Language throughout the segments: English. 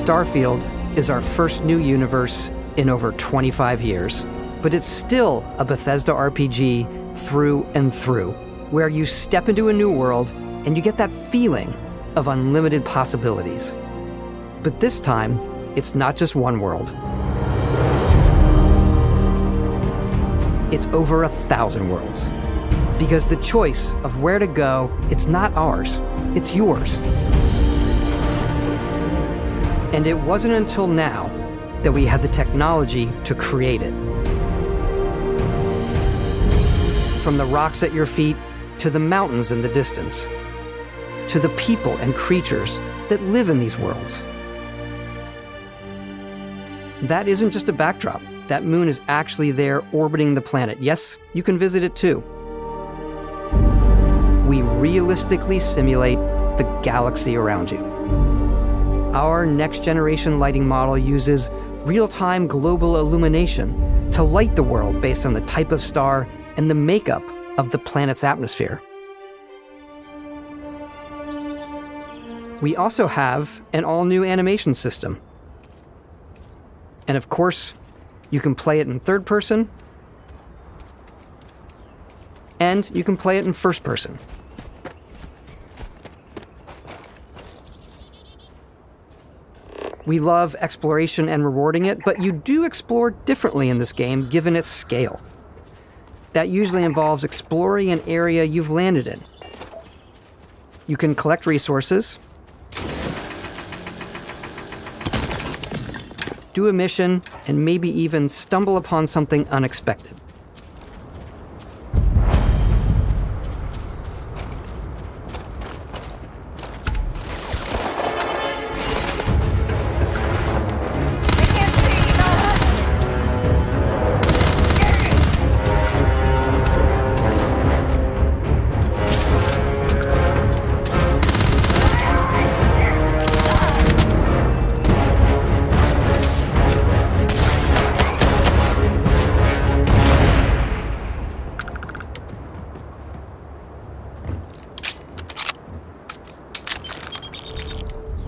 Starfield is our first new universe in over 25 years, but it's still a Bethesda RPG through and through, where you step into a new world and you get that feeling of unlimited possibilities. But this time, it's not just one world. It's over 1,000 worlds. Because the choice of where to go, it's not ours, it's yours. And it wasn't until now that we had the technology to create it. From the rocks at your feet, to the mountains in the distance, to the people and creatures that live in these worlds. That isn't just a backdrop. That moon is actually there orbiting the planet. Yes, you can visit it too. We realistically simulate the galaxy around you. Our next-generation lighting model uses real-time global illumination to light the world based on the type of star and the makeup of the planet's atmosphere. We also have an all-new animation system. And of course, you can play it in third person, and you can play it in first person. We love exploration and rewarding it, but you do explore differently in this game given its scale. That usually involves exploring an area you've landed in. You can collect resources, do a mission, and maybe even stumble upon something unexpected.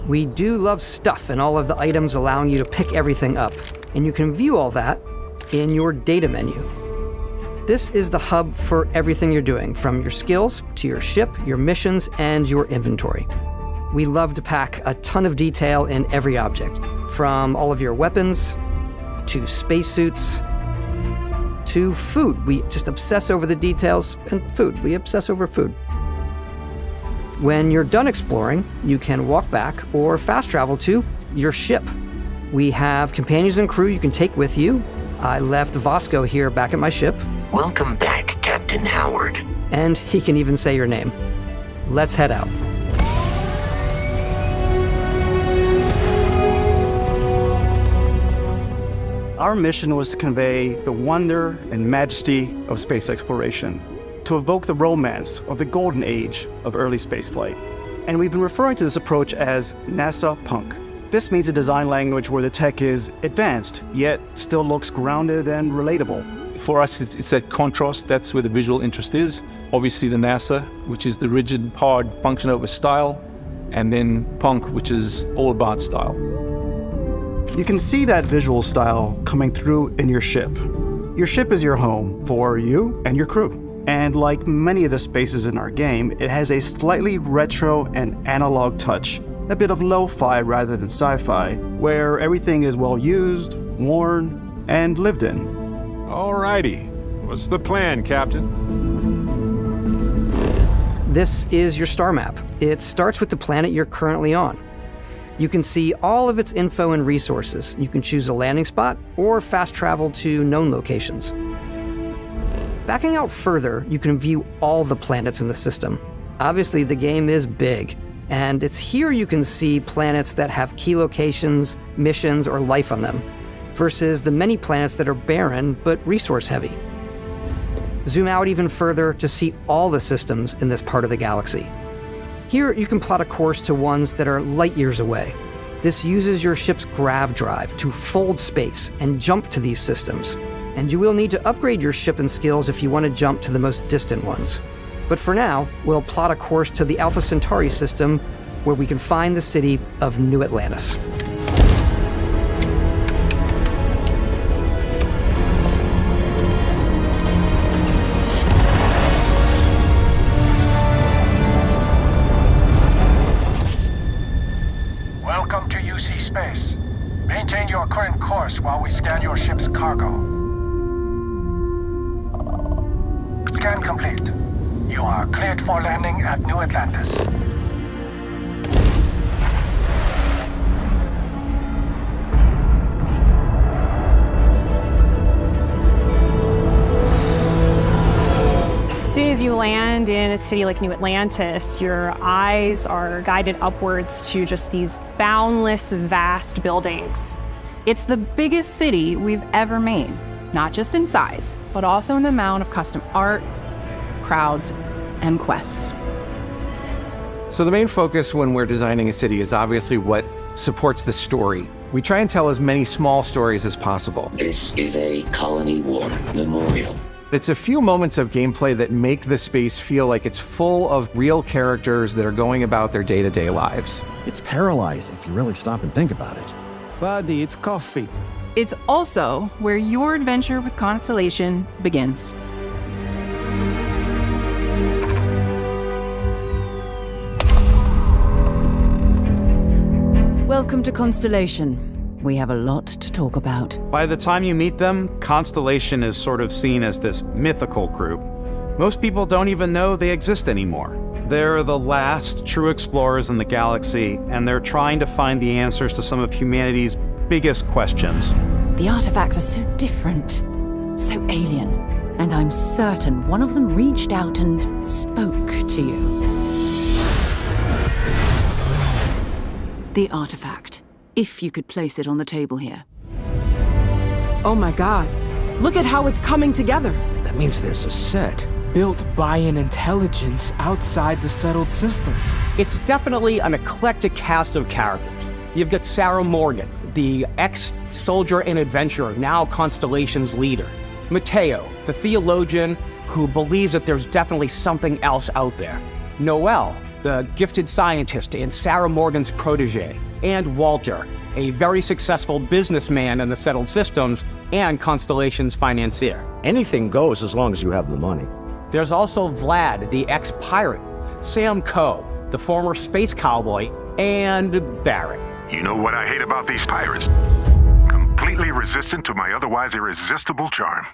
We do love stuff and all of the items allowing you to pick everything up, and you can view all that in your data menu. This is the hub for everything you're doing, from your skills to your ship, your missions, and your inventory. We love to pack a ton of detail in every object, from all of your weapons, to spacesuits, to food. We just obsess over the details, and food. We obsess over food. When you're done exploring, you can walk back or fast travel to your ship. We have companions and crew you can take with you. I left Vasco here back at my ship. Welcome back, Captain Howard. And he can even say your name. Let's head out. Our mission was to convey the wonder and majesty of space exploration, to evoke the romance of the golden age of early spaceflight. And we've been referring to this approach as NASA Punk. This means a design language where the tech is advanced, yet still looks grounded and relatable. For us, it's that contrast. That's where the visual interest is. Obviously the NASA, which is the rigid, hard function over style, and then Punk, which is all about style. You can see that visual style coming through in your ship. Your ship is your home for you and your crew. And like many of the spaces in our game, it has a slightly retro and analog touch, a bit of lo-fi rather than sci-fi, where everything is well used, worn, and lived in. Alrighty, what's the plan, Captain? This is your star map. It starts with the planet you're currently on. You can see all of its info and resources. You can choose a landing spot or fast travel to known locations. Backing out further, you can view all the planets in the system. Obviously, the game is big, and it's here you can see planets that have key locations, missions, or life on them, versus the many planets that are barren but resource-heavy. Zoom out even further to see all the systems in this part of the galaxy. Here, you can plot a course to ones that are light years away. This uses your ship's grav drive to fold space and jump to these systems. And you will need to upgrade your ship and skills if you want to jump to the most distant ones. But for now, we'll plot a course to the Alpha Centauri system, where we can find the city of New Atlantis. space. Maintain your current course while we scan your ship's cargo. Scan complete. You are cleared for landing at New Atlantis. As soon as you land in a city like New Atlantis, your eyes are guided upwards to just these boundless, vast buildings. It's the biggest city we've ever made, not just in size, but also in the amount of custom art, crowds, and quests. So the main focus when we're designing a city is obviously what supports the story. We try and tell as many small stories as possible. This is a colony war memorial. It's a few moments of gameplay that make the space feel like it's full of real characters that are going about their day-to-day lives. It's paralyzing if you really stop and think about it. Buddy, it's coffee. It's also where your adventure with Constellation begins. Welcome to Constellation. We have a lot to talk about. By the time you meet them, Constellation is sort of seen as this mythical group. Most people don't even know they exist anymore. They're the last true explorers in the galaxy, and they're trying to find the answers to some of humanity's biggest questions. The artifacts are so different, so alien, and I'm certain one of them reached out and spoke to you. The artifact. If you could place it on the table here. Oh my god. Look at how it's coming together. That means there's a set built by an intelligence outside the settled systems. It's definitely an eclectic cast of characters. You've got Sarah Morgan, the ex-soldier and adventurer, now Constellation's leader. Mateo, the theologian who believes that there's definitely something else out there. Noel, the gifted scientist and Sarah Morgan's protege. And Walter, a very successful businessman in the settled systems and Constellation's financier. Anything goes as long as you have the money. There's also Vlad, the ex-pirate, Sam Coe, the former space cowboy, and Barrett. You know what I hate about these pirates? Completely resistant to my otherwise irresistible charm.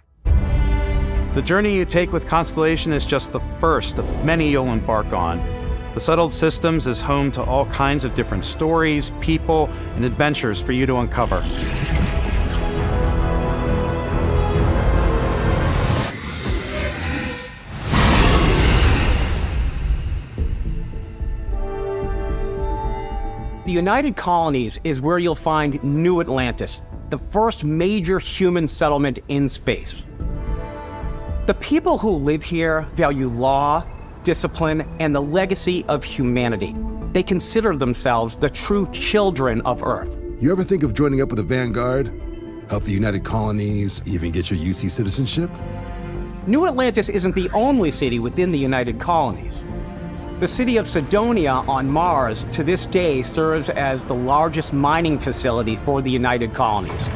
The journey you take with Constellation is just the first of many you'll embark on. The Settled Systems is home to all kinds of different stories, people, and adventures for you to uncover. The United Colonies is where you'll find New Atlantis, the first major human settlement in space. The people who live here value law, discipline, and the legacy of humanity. They consider themselves the true children of Earth. You ever think of joining up with the Vanguard? Help the United Colonies, even get your UC citizenship? New Atlantis isn't the only city within the United Colonies. The city of Sidonia on Mars to this day serves as the largest mining facility for the United Colonies.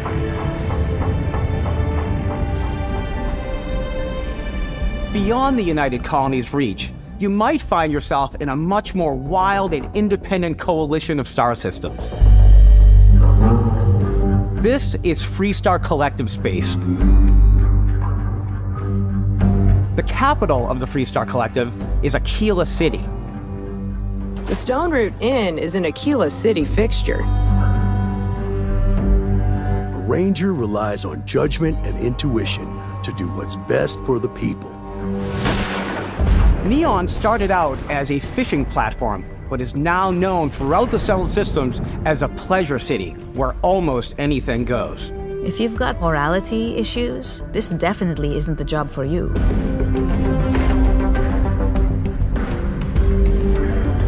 Beyond the United Colonies' reach, you might find yourself in a much more wild and independent coalition of star systems. This is Freestar Collective Space. The capital of the Freestar Collective is Aquila City. The Stone Root Inn is an Aquila City fixture. A ranger relies on judgment and intuition to do what's best for the people. Neon started out as a fishing platform, but is now known throughout the settled systems as a pleasure city where almost anything goes. If you've got morality issues, this definitely isn't the job for you.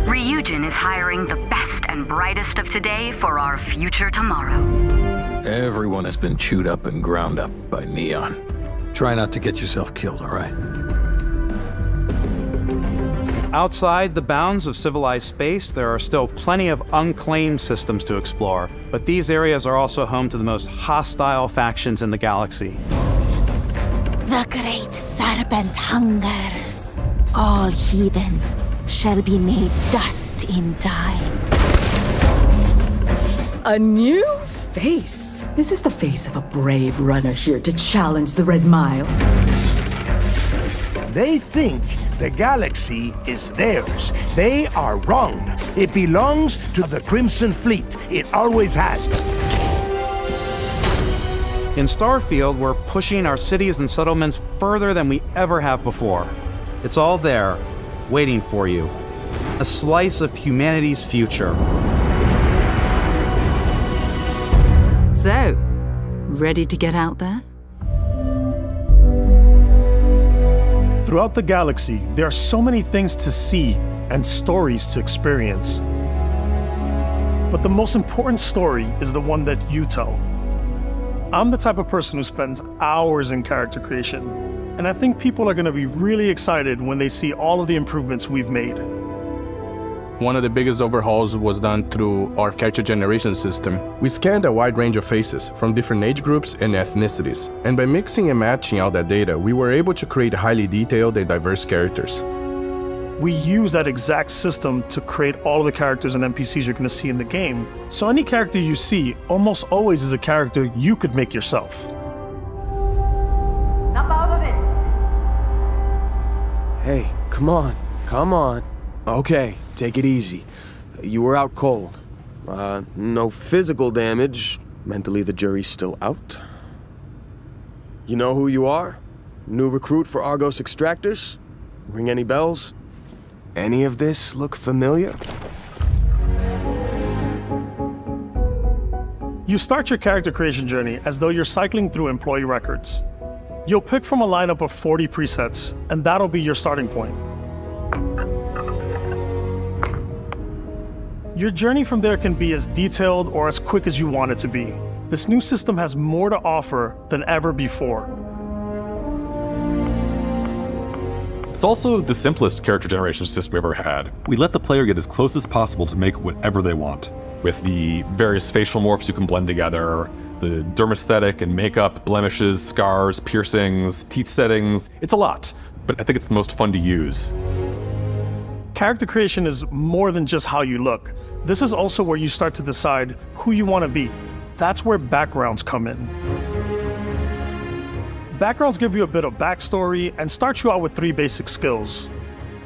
Ryujin is hiring the best and brightest of today for our future tomorrow. Everyone has been chewed up and ground up by Neon. Try not to get yourself killed, all right? Outside the bounds of civilized space, there are still plenty of unclaimed systems to explore, but these areas are also home to the most hostile factions in the galaxy. The great serpent hungers. All heathens shall be made dust in time. A new face. Is this the face of a brave runner here to challenge the Red Mile? They think the galaxy is theirs. They are wrong. It belongs to the Crimson Fleet. It always has. In Starfield, we're pushing our cities and settlements further than we ever have before. It's all there, waiting for you. A slice of humanity's future. So, ready to get out there? Throughout the galaxy, there are so many things to see and stories to experience. But the most important story is the one that you tell. I'm the type of person who spends hours in character creation, and I think people are going to be really excited when they see all of the improvements we've made. One of the biggest overhauls was done through our character generation system. We scanned a wide range of faces from different age groups and ethnicities, and by mixing and matching all that data, we were able to create highly detailed and diverse characters. We use that exact system to create all of the characters and NPCs you're going to see in the game. So any character you see almost always is a character you could make yourself. Snap out of it! Hey, come on. Okay, take it easy. You were out cold. No physical damage. Mentally, the jury's still out. You know who you are? New recruit for Argos Extractors? Ring any bells? Any of this look familiar? You start your character creation journey as though you're cycling through employee records. You'll pick from a lineup of 40 presets, and that'll be your starting point. Your journey from there can be as detailed or as quick as you want it to be. This new system has more to offer than ever before. It's also the simplest character generation system we've ever had. We let the player get as close as possible to make whatever they want. With the various facial morphs you can blend together, the dermesthetic and makeup, blemishes, scars, piercings, teeth settings. It's a lot, but I think it's the most fun to use. Character creation is more than just how you look. This is also where you start to decide who you want to be. That's where backgrounds come in. Backgrounds give you a bit of backstory and start you out with 3 basic skills.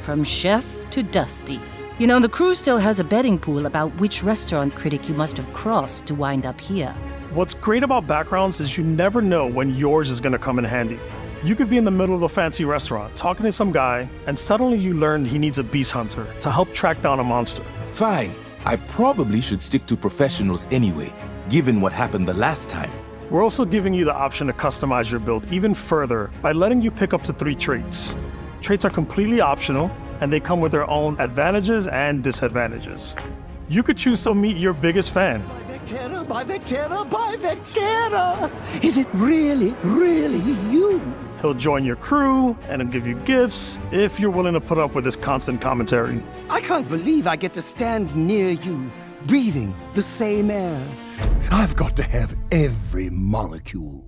From chef to dusty. You know, the crew still has a betting pool about which restaurant critic you must have crossed to wind up here. What's great about backgrounds is you never know when yours is going to come in handy. You could be in the middle of a fancy restaurant talking to some guy, and suddenly you learn he needs a beast hunter to help track down a monster. Fine. I probably should stick to professionals anyway, given what happened the last time. We're also giving you the option to customize your build even further by letting you pick up to 3 traits. Traits are completely optional, and they come with their own advantages and disadvantages. You could choose to meet your biggest fan. By Vectera! Is it really you? He'll join your crew, and he'll give you gifts if you're willing to put up with his constant commentary. I can't believe I get to stand near you, breathing the same air. I've got to have every molecule.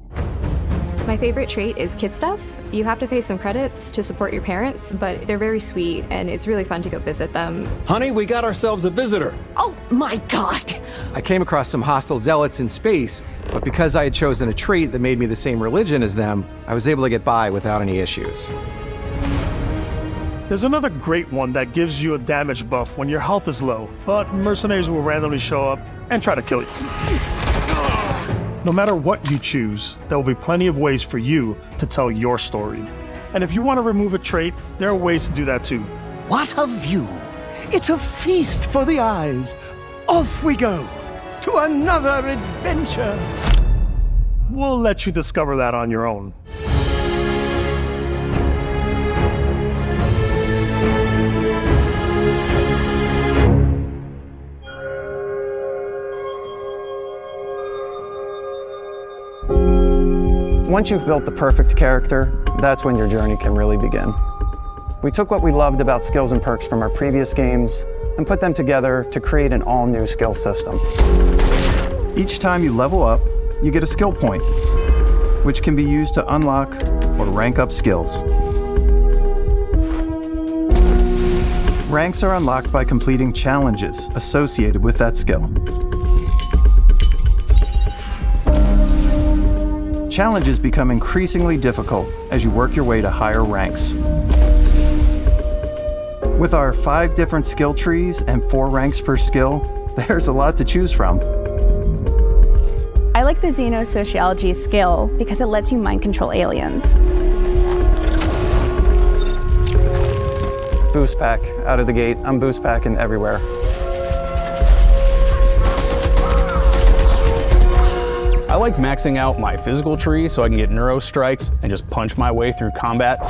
My favorite trait is kid stuff. You have to pay some credits to support your parents, but they're very sweet, and it's really fun to go visit them. Honey, we got ourselves a visitor. Oh my God! I came across some hostile zealots in space, but because I had chosen a trait that made me the same religion as them, I was able to get by without any issues. There's another great one that gives you a damage buff when your health is low, but mercenaries will randomly show up and try to kill you. No matter what you choose, there will be plenty of ways for you to tell your story. And if you want to remove a trait, there are ways to do that too. What a view! It's a feast for the eyes. Off we go to another adventure. We'll let you discover that on your own. Once you've built the perfect character, that's when your journey can really begin. We took what we loved about skills and perks from our previous games and put them together to create an all-new skill system. Each time you level up, you get a skill point, which can be used to unlock or rank up skills. Ranks are unlocked by completing challenges associated with that skill. challenges become increasingly difficult as you work your way to higher ranks. With our 5 different skill trees and 4 ranks per skill, there's a lot to choose from. I like the xenosociology skill because it lets you mind control aliens. Boost pack out of the gate. I'm boost packing everywhere. I like maxing out my physical tree so I can get neuro strikes and just punch my way through combat.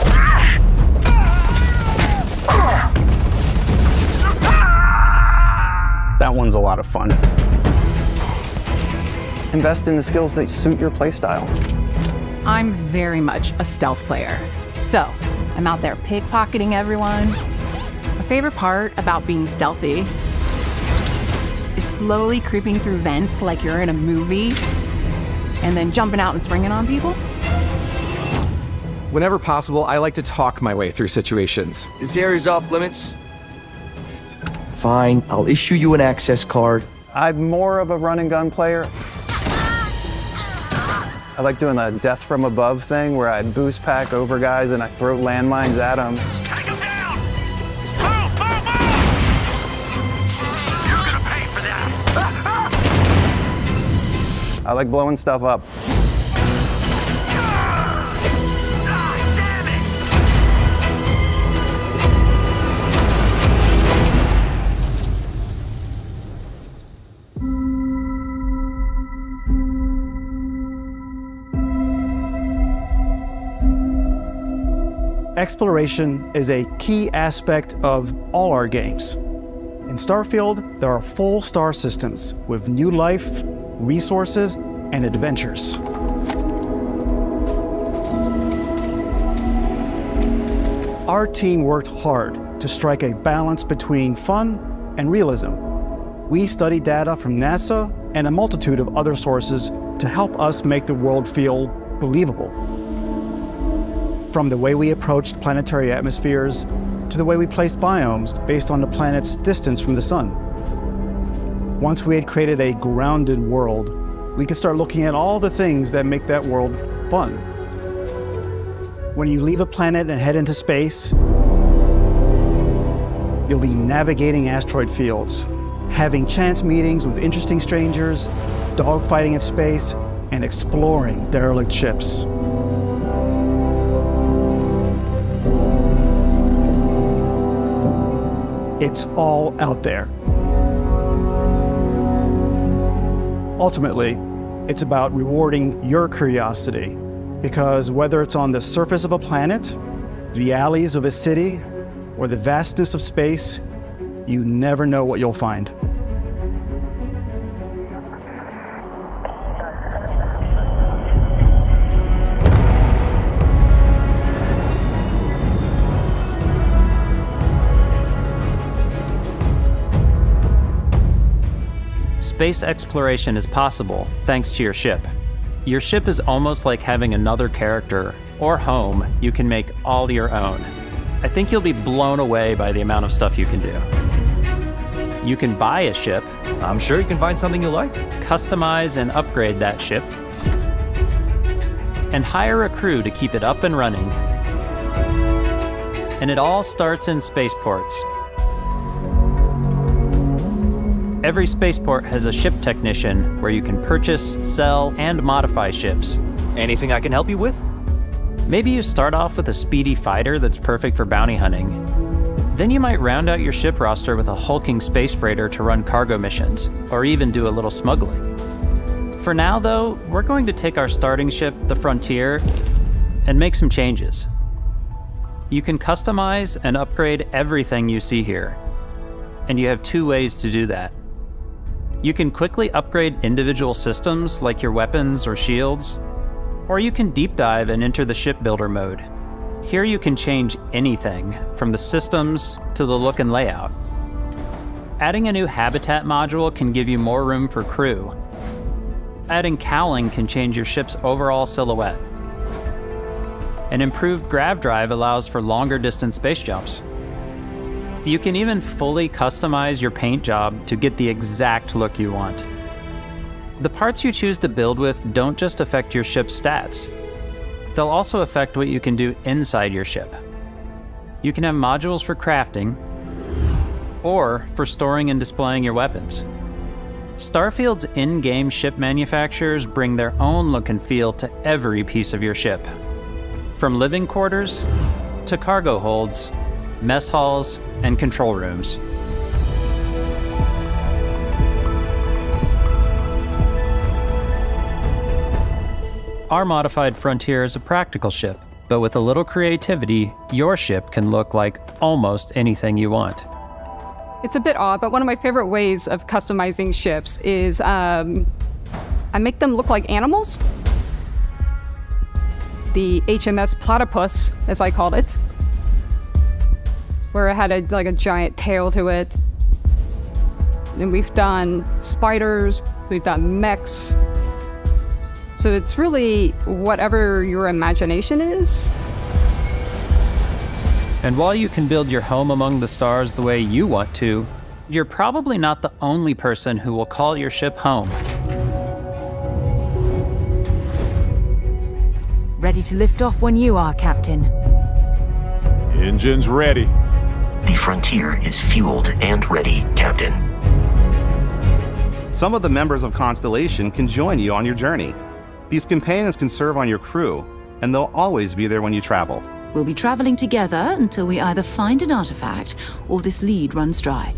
That one's a lot of fun. Invest in the skills that suit your playstyle. I'm very much a stealth player. So, I'm out there pickpocketing everyone. My favorite part about being stealthy is slowly creeping through vents like you're in a movie and then jumping out and springing on people. Whenever possible, I like to talk my way through situations. This area's off limits. Fine, I'll issue you an access card. I'm more of a run and gun player. I like doing the death from above thing where I boost pack over guys and I throw landmines at them. I like blowing stuff up. Exploration is a key aspect of all our games. In Starfield, there are full star systems with new life, resources, and adventures. Our team worked hard to strike a balance between fun and realism. We studied data from NASA and a multitude of other sources to help us make the world feel believable. From the way we approached planetary atmospheres to the way we placed biomes based on the planet's distance from the sun. Once we had created a grounded world, we could start looking at all the things that make that world fun. When you leave a planet and head into space, you'll be navigating asteroid fields, having chance meetings with interesting strangers, dogfighting in space, and exploring derelict ships. It's all out there. Ultimately, it's about rewarding your curiosity, because whether it's on the surface of a planet, the alleys of a city, or the vastness of space, you never know what you'll find. Space exploration is possible thanks to your ship. Your ship is almost like having another character or home you can make all your own. I think you'll be blown away by the amount of stuff you can do. You can buy a ship. I'm sure you can find something you like. Customize and upgrade that ship. And hire a crew to keep it up and running. And it all starts in spaceports. Every spaceport has a ship technician where you can purchase, sell, and modify ships. Anything I can help you with? Maybe you start off with a speedy fighter that's perfect for bounty hunting. Then you might round out your ship roster with a hulking space freighter to run cargo missions, or even do a little smuggling. For now, though, we're going to take our starting ship, the Frontier, and make some changes. You can customize and upgrade everything you see here, and you have 2 ways to do that. You can quickly upgrade individual systems like your weapons or shields, or you can deep dive and enter the shipbuilder mode. Here you can change anything from the systems to the look and layout. Adding a new habitat module can give you more room for crew. Adding cowling can change your ship's overall silhouette. An improved grav drive allows for longer distance space jumps. You can even fully customize your paint job to get the exact look you want. The parts you choose to build with don't just affect your ship's stats. They'll also affect what you can do inside your ship. You can have modules for crafting, or for storing and displaying your weapons. Starfield's in-game ship manufacturers bring their own look and feel to every piece of your ship. From living quarters to cargo holds, mess halls, and control rooms. Our modified Frontier is a practical ship, but with a little creativity, your ship can look like almost anything you want. It's a bit odd, but one of my favorite ways of customizing ships is I make them look like animals. The HMS Platypus, as I called it, where it had a giant tail to it. And we've done spiders, we've done mechs. So it's really whatever your imagination is. And while you can build your home among the stars the way you want to, you're probably not the only person who will call your ship home. Ready to lift off when you are, Captain. Engines ready. The Frontier is fueled and ready, Captain. Some of the members of Constellation can join you on your journey. These companions can serve on your crew, and they'll always be there when you travel. We'll be traveling together until we either find an artifact or this lead runs dry.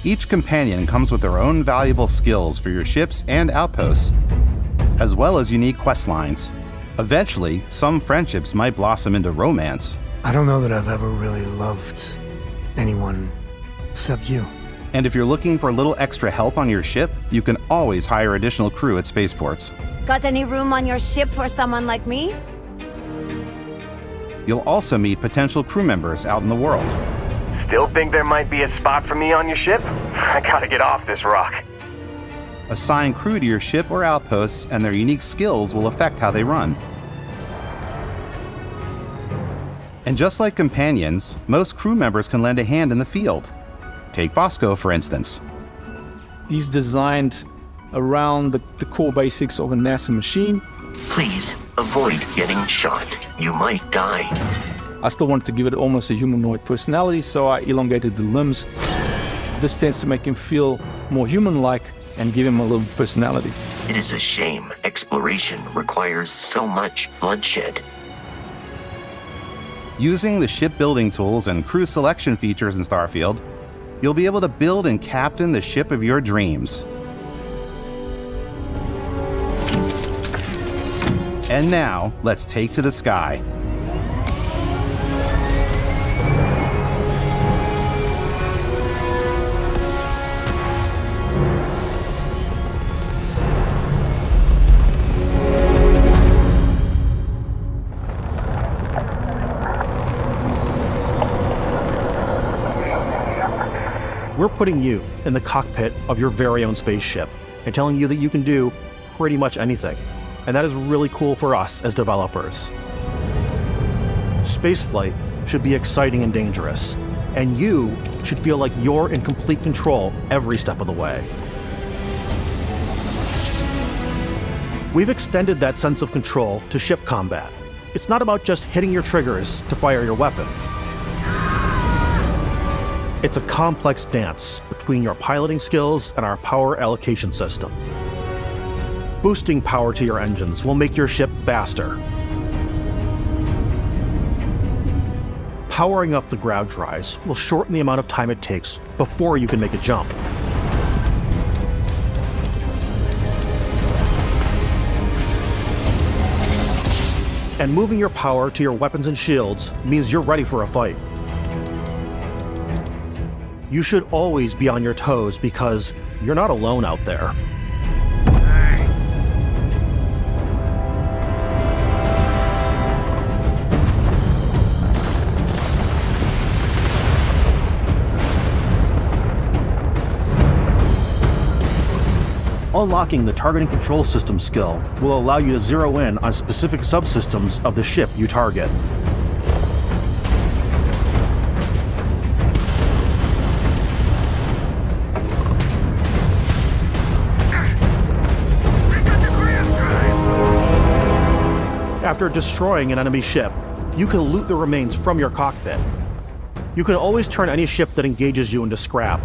Each companion comes with their own valuable skills for your ships and outposts, as well as unique quest lines. Eventually, some friendships might blossom into romance. I don't know that I've ever really loved anyone except you. And if you're looking for a little extra help on your ship, you can always hire additional crew at spaceports. Got any room on your ship for someone like me? You'll also meet potential crew members out in the world. Still think there might be a spot for me on your ship? I gotta get off this rock. Assign crew to your ship or outposts, and their unique skills will affect how they run. And just like companions, most crew members can lend a hand in the field. Take Bosco, for instance. He's designed around the core basics of a NASA machine. Please avoid getting shot. You might die. I still wanted to give it almost a humanoid personality, so I elongated the limbs. This tends to make him feel more human-like and give him a little personality. It is a shame exploration requires so much bloodshed. Using the shipbuilding tools and crew selection features in Starfield, you'll be able to build and captain the ship of your dreams. And now, let's take to the sky. We're putting you in the cockpit of your very own spaceship and telling you that you can do pretty much anything. And that is really cool for us as developers. Spaceflight should be exciting and dangerous, and you should feel like you're in complete control every step of the way. We've extended that sense of control to ship combat. It's not about just hitting your triggers to fire your weapons. It's a complex dance between your piloting skills and our power allocation system. Boosting power to your engines will make your ship faster. Powering up the ground drives will shorten the amount of time it takes before you can make a jump. And moving your power to your weapons and shields means you're ready for a fight. You should always be on your toes because you're not alone out there. Unlocking the targeting control system skill will allow you to zero in on specific subsystems of the ship you target. After destroying an enemy ship, you can loot the remains from your cockpit. You can always turn any ship that engages you into scrap.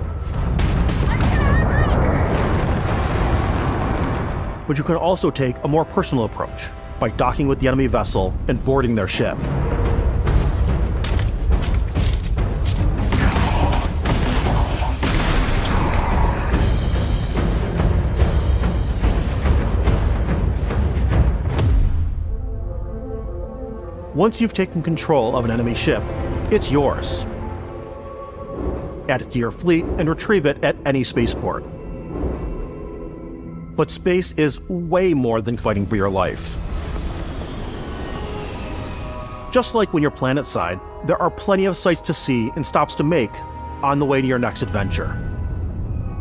But you can also take a more personal approach by docking with the enemy vessel and boarding their ship. Once you've taken control of an enemy ship, it's yours. Add it to your fleet and retrieve it at any spaceport. But space is way more than fighting for your life. Just like when you're planetside, there are plenty of sights to see and stops to make on the way to your next adventure.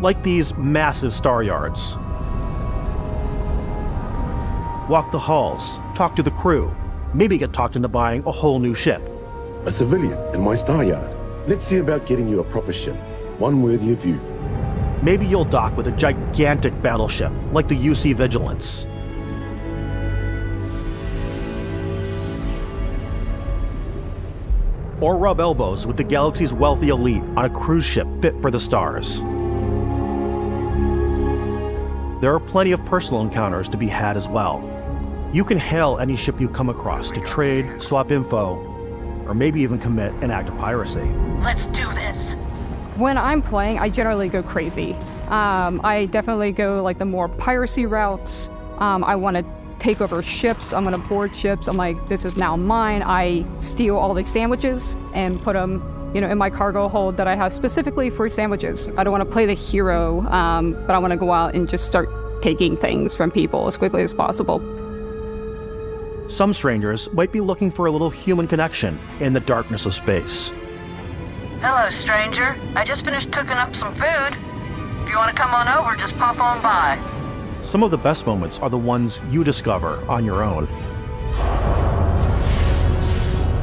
Like these massive star yards. Walk the halls, talk to the crew, maybe get talked into buying a whole new ship. A civilian in my star yard. Let's see about getting you a proper ship, one worthy of you. Maybe you'll dock with a gigantic battleship, like the UC Vigilance. Or rub elbows with the galaxy's wealthy elite on a cruise ship fit for the stars. There are plenty of personal encounters to be had as well. You can hail any ship you come across to trade, swap info, or maybe even commit an act of piracy. Let's do this. When I'm playing, I generally go crazy. I definitely go like the more piracy routes. I want to take over ships. I'm going to board ships. I'm like, this is now mine. I steal all the sandwiches and put them, in my cargo hold that I have specifically for sandwiches. I don't want to play the hero, but I want to go out and just start taking things from people as quickly as possible. Some strangers might be looking for a little human connection in the darkness of space. Hello, stranger. I just finished cooking up some food. If you want to come on over, just pop on by. Some of the best moments are the ones you discover on your own.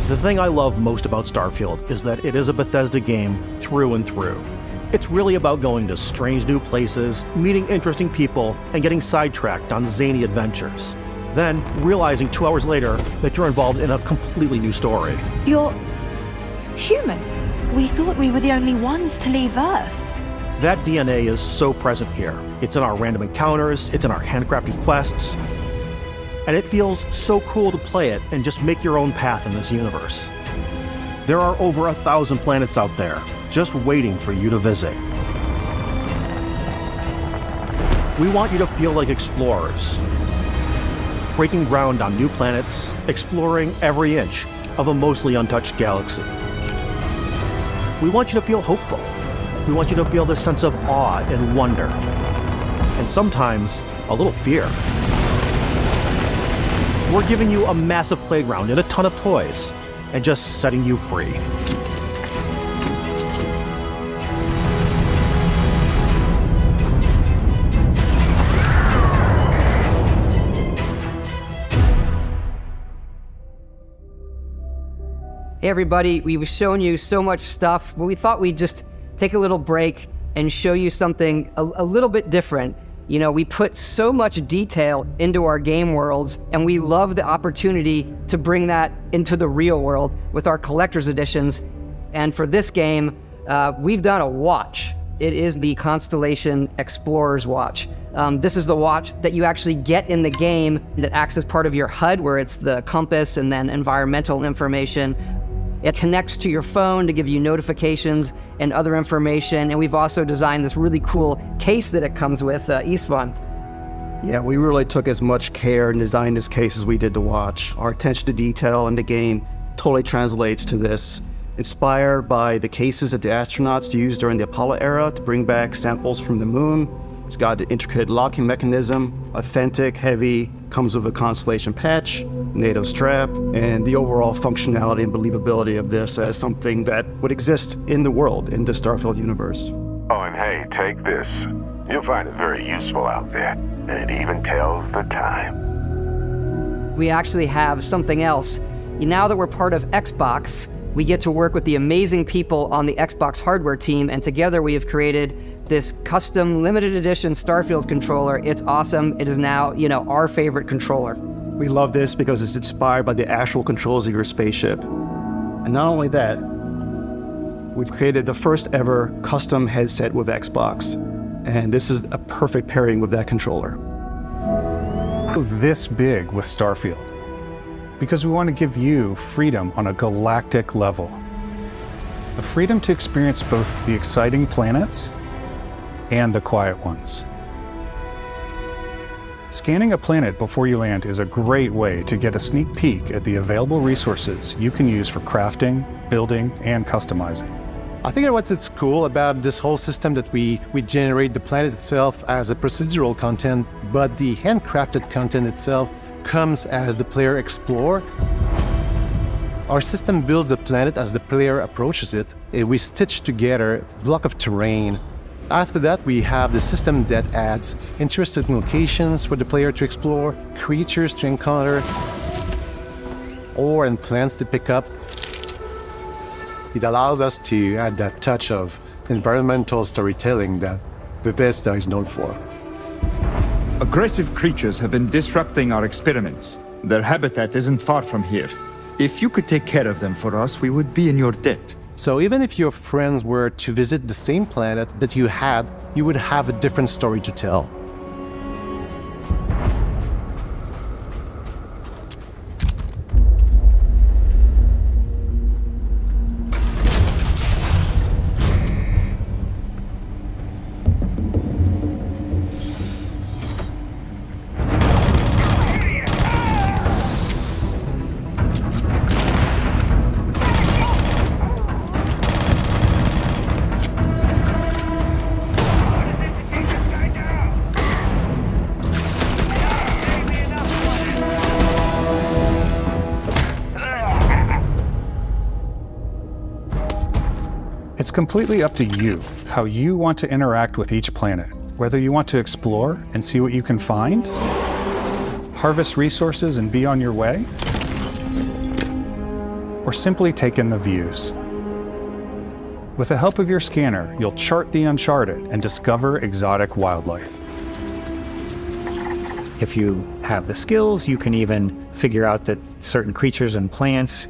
The thing I love most about Starfield is that it is a Bethesda game through and through. It's really about going to strange new places, meeting interesting people, and getting sidetracked on zany adventures. Then realizing 2 hours later that you're involved in a completely new story. You're human. We thought we were the only ones to leave Earth. That DNA is so present here. It's in our random encounters, it's in our handcrafted quests, and it feels so cool to play it and just make your own path in this universe. There are over 1,000 planets out there, just waiting for you to visit. We want you to feel like explorers, breaking ground on new planets, exploring every inch of a mostly untouched galaxy. We want you to feel hopeful. We want you to feel this sense of awe and wonder, and sometimes a little fear. We're giving you a massive playground and a ton of toys, and just setting you free. Hey everybody, we've shown you so much stuff, but we thought we'd just take a little break and show you something a little bit different. We put so much detail into our game worlds, and we love the opportunity to bring that into the real world with our collector's editions. And for this game, we've done a watch. It is the Constellation Explorer's Watch. This is the watch that you actually get in the game that acts as part of your HUD, where it's the compass and then environmental information. It connects to your phone to give you notifications and other information. And we've also designed this really cool case that it comes with, Istvan. Yeah, we really took as much care in designing this case as we did the watch. Our attention to detail in the game totally translates to this. Inspired by the cases that the astronauts used during the Apollo era to bring back samples from the moon. It's got an intricate locking mechanism, authentic, heavy, comes with a Constellation patch, NATO strap, and the overall functionality and believability of this as something that would exist in the world, in the Starfield universe. Oh, and hey, take this. You'll find it very useful out there, and it even tells the time. We actually have something else. Now that we're part of Xbox, we get to work with the amazing people on the Xbox hardware team, and together we have created this custom limited edition Starfield controller. It's awesome. It is now, our favorite controller. We love this because it's inspired by the actual controls of your spaceship. And not only that, we've created the first ever custom headset with Xbox. And this is a perfect pairing with that controller. This big with Starfield, because we want to give you freedom on a galactic level. The freedom to experience both the exciting planets and the quiet ones. Scanning a planet before you land is a great way to get a sneak peek at the available resources you can use for crafting, building, and customizing. I think what's cool about this whole system that we generate the planet itself as a procedural content, but the handcrafted content itself comes as the player explore. Our system builds a planet as the player approaches it. We stitch together a block of terrain. After that, we have the system that adds interesting locations for the player to explore, creatures to encounter, ore and plants to pick up. It allows us to add that touch of environmental storytelling that Bethesda is known for. Aggressive creatures have been disrupting our experiments. Their habitat isn't far from here. If you could take care of them for us, we would be in your debt. So even if your friends were to visit the same planet that you had, you would have a different story to tell. It's completely up to you how you want to interact with each planet, whether you want to explore and see what you can find, harvest resources and be on your way, or simply take in the views. With the help of your scanner, you'll chart the uncharted and discover exotic wildlife. If you have the skills, you can even figure out that certain creatures and plants,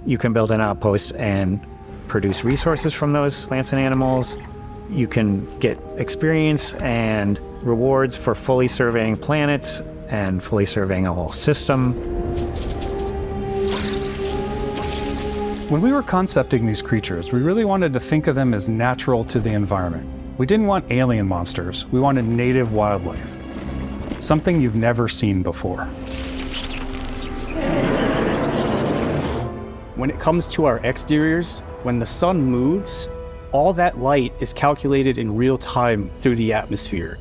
you can build an outpost and produce resources from those plants and animals. You can get experience and rewards for fully surveying planets and fully surveying a whole system. When we were concepting these creatures, we really wanted to think of them as natural to the environment. We didn't want alien monsters, we wanted native wildlife. Something you've never seen before. When it comes to our exteriors, when the sun moves, all that light is calculated in real time through the atmosphere.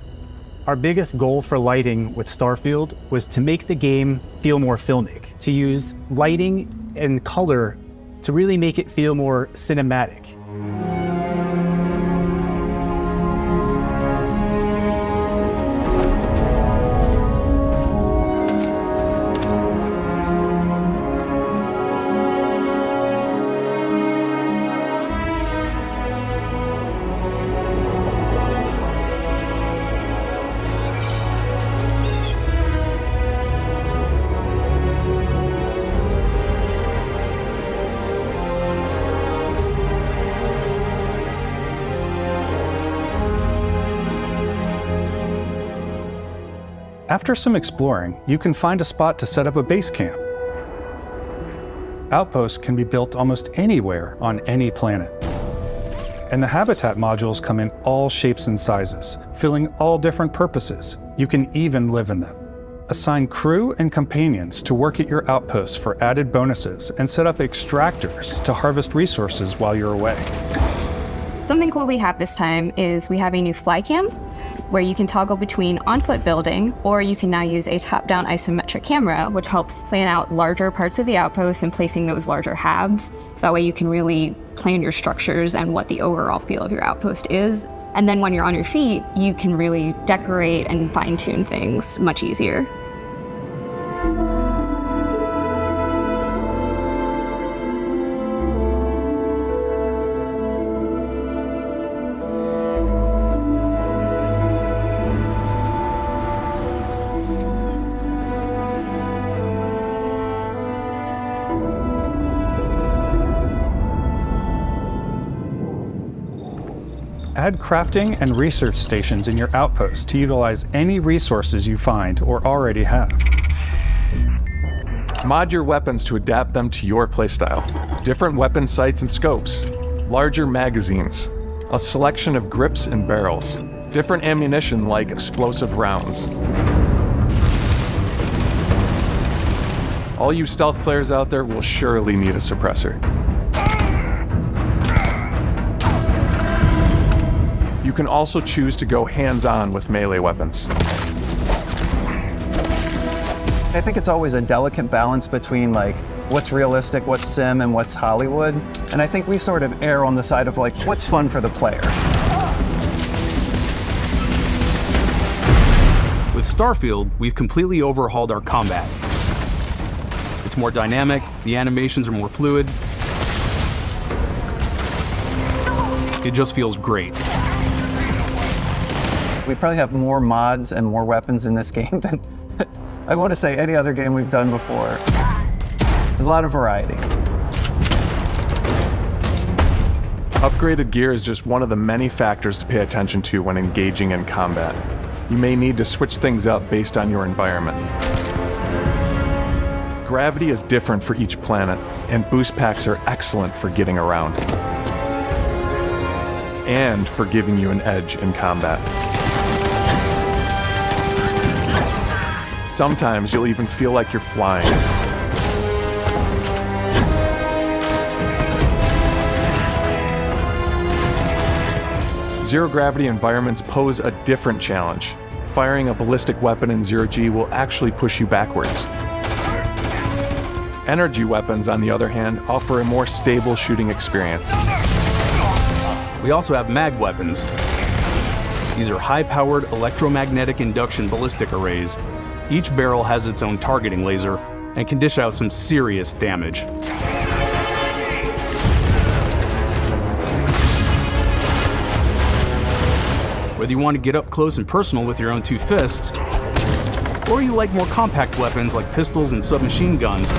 Our biggest goal for lighting with Starfield was to make the game feel more filmic, to use lighting and color to really make it feel more cinematic. After some exploring, you can find a spot to set up a base camp. Outposts can be built almost anywhere on any planet. And the habitat modules come in all shapes and sizes, filling all different purposes. You can even live in them. Assign crew and companions to work at your outposts for added bonuses and set up extractors to harvest resources while you're away. Something cool we have this time is we have a new fly cam where you can toggle between on-foot building, or you can now use a top-down isometric camera, which helps plan out larger parts of the outpost and placing those larger halves. So that way you can really plan your structures and what the overall feel of your outpost is. And then when you're on your feet, you can really decorate and fine-tune things much easier. Add crafting and research stations in your outposts to utilize any resources you find or already have. Mod your weapons to adapt them to your playstyle. Different weapon sights and scopes, larger magazines, a selection of grips and barrels, different ammunition like explosive rounds. All you stealth players out there will surely need a suppressor. You can also choose to go hands-on with melee weapons. I think it's always a delicate balance between like what's realistic, what's sim, and what's Hollywood. And I think we sort of err on the side of like what's fun for the player. With Starfield, we've completely overhauled our combat. It's more dynamic, the animations are more fluid. It just feels great. We probably have more mods and more weapons in this game than I want to say any other game we've done before. There's a lot of variety. Upgraded gear is just one of the many factors to pay attention to when engaging in combat. You may need to switch things up based on your environment. Gravity is different for each planet, and boost packs are excellent for getting around. And for giving you an edge in combat. Sometimes you'll even feel like you're flying. Zero-gravity environments pose a different challenge. Firing a ballistic weapon in zero-G will actually push you backwards. Energy weapons, on the other hand, offer a more stable shooting experience. We also have mag weapons. These are high-powered electromagnetic induction ballistic arrays. Each barrel has its own targeting laser and can dish out some serious damage. Whether you want to get up close and personal with your own two fists, or you like more compact weapons like pistols and submachine guns,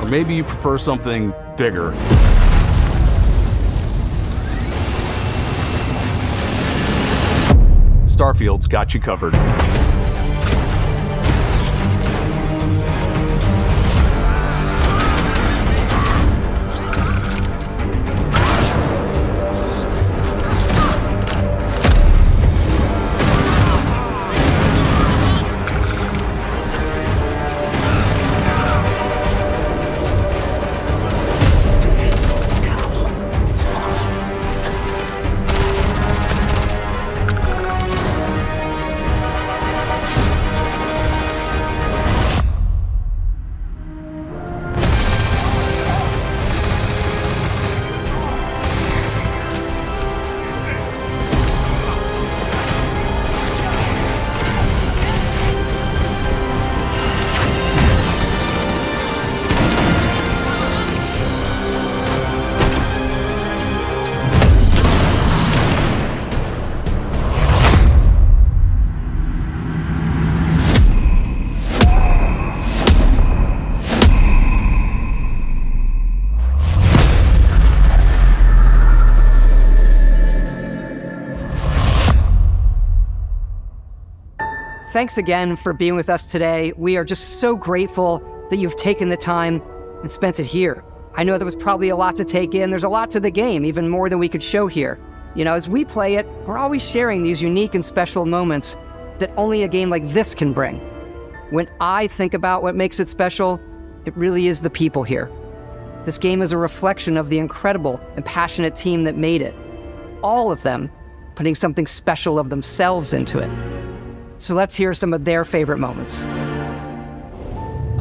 or maybe you prefer something bigger. Starfield's got you covered. Thanks again for being with us today. We are just so grateful that you've taken the time and spent it here. I know there was probably a lot to take in. There's a lot to the game, even more than we could show here. You know, as we play it, we're always sharing these unique and special moments that only a game like this can bring. When I think about what makes it special, it really is the people here. This game is a reflection of the incredible and passionate team that made it. All of them putting something special of themselves into it. So let's hear some of their favorite moments.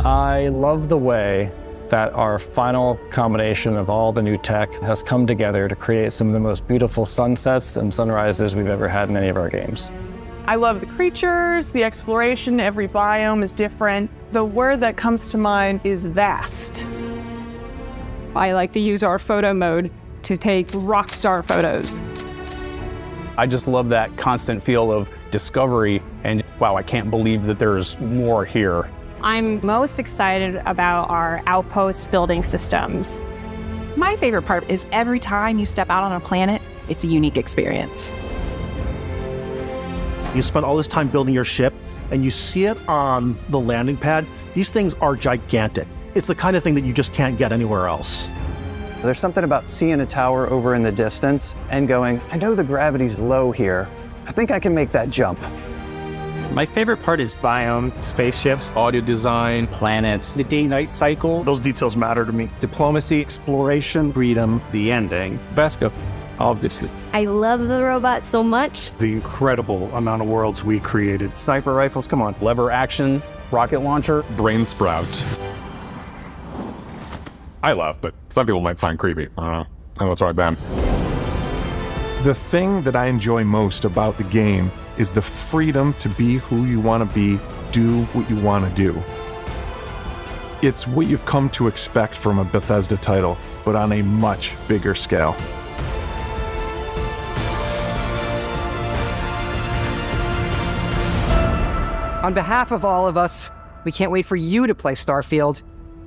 I love the way that our final combination of all the new tech has come together to create some of the most beautiful sunsets and sunrises we've ever had in any of our games. I love the creatures, the exploration, every biome is different. The word that comes to mind is vast. I like to use our photo mode to take rock star photos. I just love that constant feel of discovery and, wow, I can't believe that there's more here. I'm most excited about our outpost building systems. My favorite part is every time you step out on a planet, It's a unique experience. You spend all this time building your ship, and you see it on the landing pad. These things are gigantic. It's the kind of thing that you just can't get anywhere else. There's something about seeing a tower over in the distance and going, I know the gravity's low here. I think I can make that jump. My favorite part is biomes, spaceships, audio design, planets, the day-night cycle. Those details matter to me. Diplomacy, exploration, freedom, the ending. Basco, obviously. I love the robot so much. The incredible amount of worlds we created. Sniper rifles, come on. Lever action, rocket launcher. Brain sprout. I love, but some people might find creepy. I don't know. I know it's right, Ben. The thing that I enjoy most about the game is the freedom to be who you want to be, do what you want to do. It's what you've come to expect from a Bethesda title, but on a much bigger scale. On behalf of all of us, we can't wait for you to play Starfield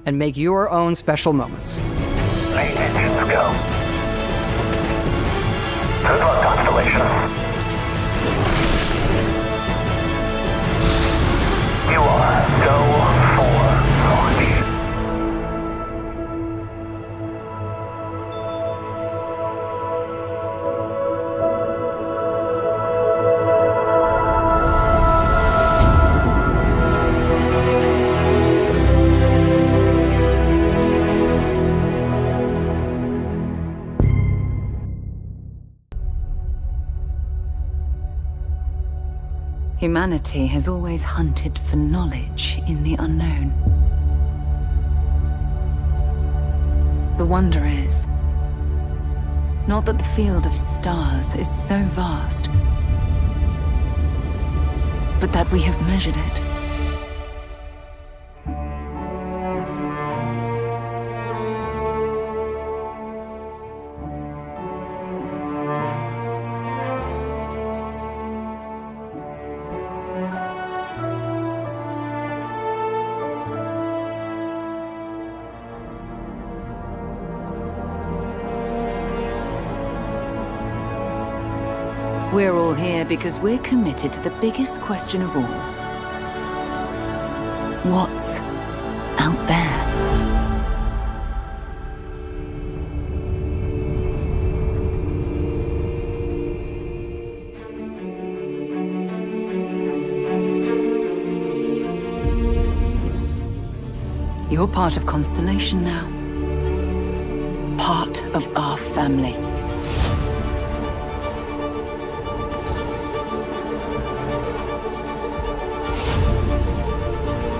and make your own special moments. Eight engines go. Good luck, Constellation. You are go for launch. Humanity has always hunted for knowledge in the unknown. The wonder is, not that the field of stars is so vast, but that we have measured it. We're all here because we're committed to the biggest question of all. What's out there? You're part of Constellation now. Part of our family.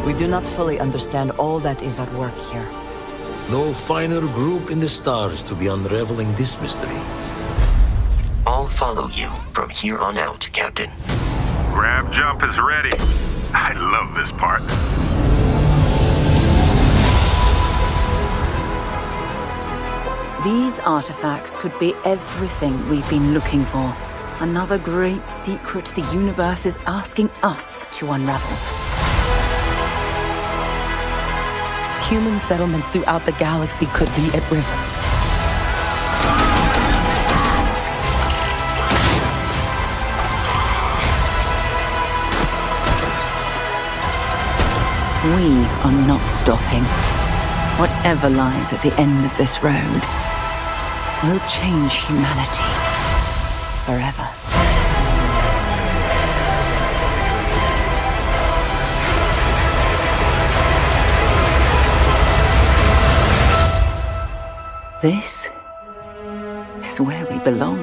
We do not fully understand all that is at work here. No finer group in the stars to be unraveling this mystery. I'll follow you from here on out, Captain. Grab jump is ready. I love this part. These artifacts could be everything we've been looking for. Another great secret the universe is asking us to unravel. Human settlements throughout the galaxy could be at risk. We are not stopping. Whatever lies at the end of this road will change humanity forever. This is where we belong.